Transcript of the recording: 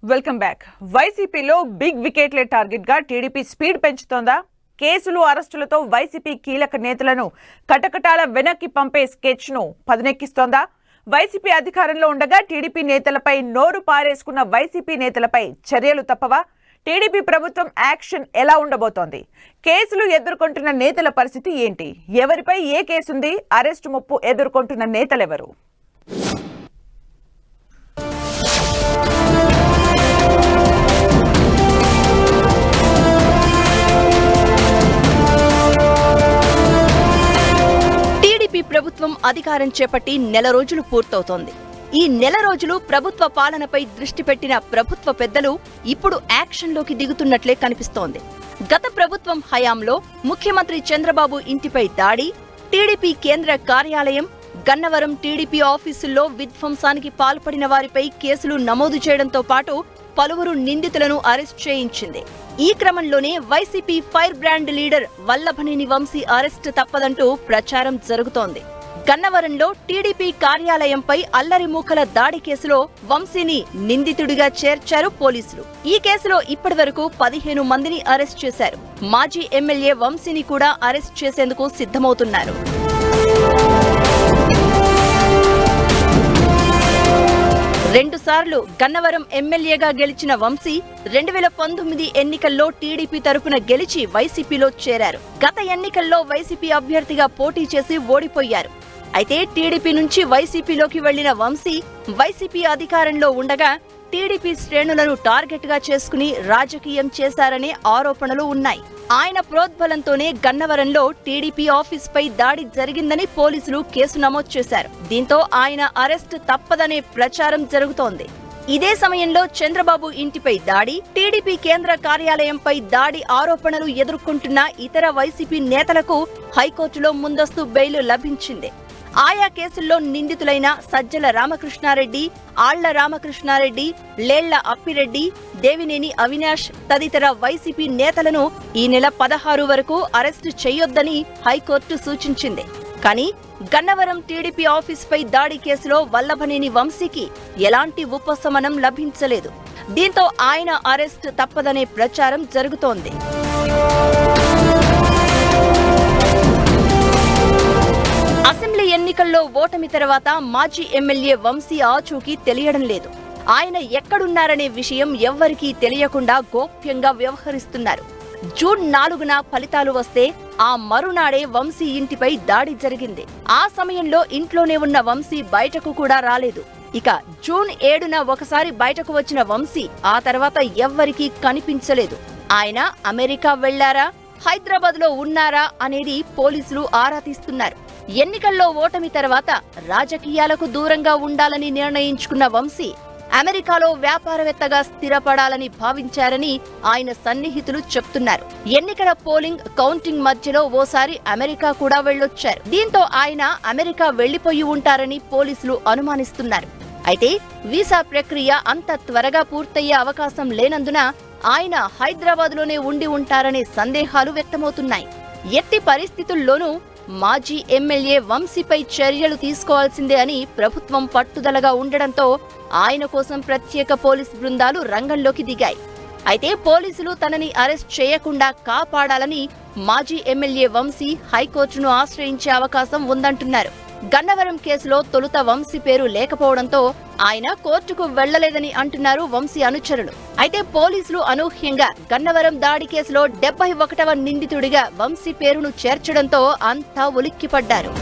Welcome back. వైసీపీలో big వికెట్లే target గా TDP speed పెంచుతోందా? కేసులు, అరెస్టులతో వైసీపీ కీలక నేతలను కటకటాల వెనక్కి పంపే స్కెచ్ ను పదునెక్కిస్తోందా? వైసీపీ అధికారంలో ఉండగా టీడీపీ నేతలపై నోరు పారేసుకున్న వైసీపీ నేతలపై చర్యలు తప్పవా? టీడీపీ ప్రభుత్వం యాక్షన్ ఎలా ఉండబోతోంది? కేసులు ఎదుర్కొంటున్న నేతల పరిస్థితి ఏంటి? ఎవరిపై ఏ కేసుంది? అరెస్టు ముప్పు ఎదుర్కొంటున్న నేతలెవరు? ప్రభుత్వం అధికారం చేపట్టి నెల రోజులు పూర్తవుతోంది. ఈ నెల రోజులు ప్రభుత్వ పాలనపై దృష్టి పెట్టిన ప్రభుత్వ పెద్దలు ఇప్పుడు యాక్షన్లోకి దిగుతున్నట్లే కనిపిస్తోంది. గత ప్రభుత్వం హయాంలో ముఖ్యమంత్రి చంద్రబాబు ఇంటిపై దాడి, టీడీపీ కేంద్ర కార్యాలయం, గన్నవరం టీడీపీ ఆఫీసుల్లో విధ్వంసానికి పాల్పడిన వారిపై కేసులు నమోదు చేయడంతో పాటు పలువురు నిందితులను అరెస్ట్ చేయించింది. ఈ క్రమంలోనే YCP fire brand leader Vallabhaneni Vamsi arrest తప్పదంటూ ప్రచారం జరుగుతోంది. గన్నవరంలో టీడీపీ కార్యాలయంపై అల్లరి మూకల దాడి కేసులో వంశీని నిందితుడిగా చేర్చారు పోలీసులు. ఈ కేసులో ఇప్పటివరకు 15 మందిని అరెస్ట్ చేశారు. మాజీ ఎమ్మెల్యే వంశీని కూడా అరెస్ట్ చేసేందుకు సిద్ధమవుతున్నారు. రెండుసార్లు గన్నవరం ఎమ్మెల్యేగా గెలిచిన వంశీ 2019 ఎన్నికల్లో టీడీపీ తరపున గెలిచి వైసీపీలో చేరారు. గత ఎన్నికల్లో వైసీపీ అభ్యర్థిగా పోటీ చేసి ఓడిపోయారు. అయితే టీడీపీ నుంచి వైసీపీలోకి వెళ్లిన వంశీ వైసీపీ అధికారంలో ఉండగా టీడీపీ శ్రేణులను టార్గెట్ గా చేసుకుని రాజకీయం చేశారనే ఆరోపణలు ఉన్నాయి. ఆయన ప్రోద్బలంతోనే గన్నవరంలో టీడీపీ ఆఫీస్పై దాడి జరిగిందని పోలీసులు కేసు నమోదు చేశారు. దీంతో ఆయన అరెస్ట్ తప్పదనే ప్రచారం జరుగుతోంది. ఇదే సమయంలో చంద్రబాబు ఇంటిపై దాడి, టీడీపీ కేంద్ర కార్యాలయంపై దాడి ఆరోపణలు ఎదుర్కొంటున్న ఇతర వైసీపీ నేతలకు హైకోర్టులో ముందస్తు బెయిల్ లభించింది. ఆయా కేసుల్లో నిందితులైన సజ్జల రామకృష్ణారెడ్డి, ఆళ్ల రామకృష్ణారెడ్డి, లేళ్ల అప్పిరెడ్డి, దేవినేని అవినాష్ తదితర వైసీపీ నేతలను ఈ నెల 16 వరకు అరెస్టు చేయొద్దని హైకోర్టు సూచించింది. కానీ గన్నవరం టీడీపీ ఆఫీస్పై దాడి కేసులో వల్లభనేని వంశీకి ఎలాంటి ఉపశమనం లభించలేదు. దీంతో ఆయన అరెస్ట్ తప్పదనే ప్రచారం జరుగుతోంది. అసెంబ్లీ ఎన్నికల్లో ఓటమి తర్వాత మాజీ ఎమ్మెల్యే వంశీ ఆచూకీ తెలియడం లేదు. ఆయన ఎక్కడున్నారనే విషయం ఎవ్వరికీ తెలియకుండా గోప్యంగా వ్యవహరిస్తున్నారు. జూన్ 4న ఫలితాలు వస్తే ఆ మరునాడే వంశీ ఇంటిపై దాడి జరిగింది. ఆ సమయంలో ఇంట్లోనే ఉన్న వంశీ బయటకు కూడా రాలేదు. ఇక జూన్ 7న ఒకసారి బయటకు వచ్చిన వంశీ ఆ తర్వాత ఎవ్వరికీ కనిపించలేదు. ఆయన అమెరికా వెళ్లారా, హైదరాబాద్లో ఉన్నారా అనేది పోలీసులు ఆరా తీస్తున్నారు. ఎన్నికల్లో ఓటమి తర్వాత రాజకీయాలకు దూరంగా ఉండాలని నిర్ణయించుకున్న వంశీ అమెరికాలో వ్యాపారవేత్తగా స్థిరపడాలని భావించారని ఆయన సన్నిహితులు చెప్తున్నారు. ఎన్నికల పోలింగ్, కౌంటింగ్ మధ్యలో ఓసారి అమెరికా కూడా వెళ్లొచ్చారు. దీంతో ఆయన అమెరికా వెళ్లిపోయి ఉంటారని పోలీసులు అనుమానిస్తున్నారు. అయితే వీసా ప్రక్రియ అంత త్వరగా పూర్తయ్యే అవకాశం లేనందున ఆయన హైదరాబాద్లోనే ఉండి ఉంటారనే సందేహాలు వ్యక్తమవుతున్నాయి. ఎట్టి పరిస్థితుల్లోనూ మాజీ ఎమ్మెల్యే వంశీపై చర్యలు తీసుకోవాల్సిందే అని ప్రభుత్వం పట్టుదలగా ఉండడంతో ఆయన కోసం ప్రత్యేక పోలీస్ బృందాలు రంగంలోకి దిగాయి. అయితే పోలీసులు తనని అరెస్ట్ చేయకుండా కాపాడాలని మాజీ ఎమ్మెల్యే వంశీ హైకోర్టును ఆశ్రయించే అవకాశం ఉందంటున్నారు. గన్నవరం కేసులో తొలుత వంశీ పేరు లేకపోవడంతో ఆయన కోర్టుకు వెళ్లలేదని అంటున్నారు వంశీ అనుచరులు. అయితే పోలీసులు అనూహ్యంగా గన్నవరం దాడి కేసులో 71వ నిందితుడిగా వంశీ పేరును చేర్చడంతో అంతా ఉలిక్కిపడ్డారు.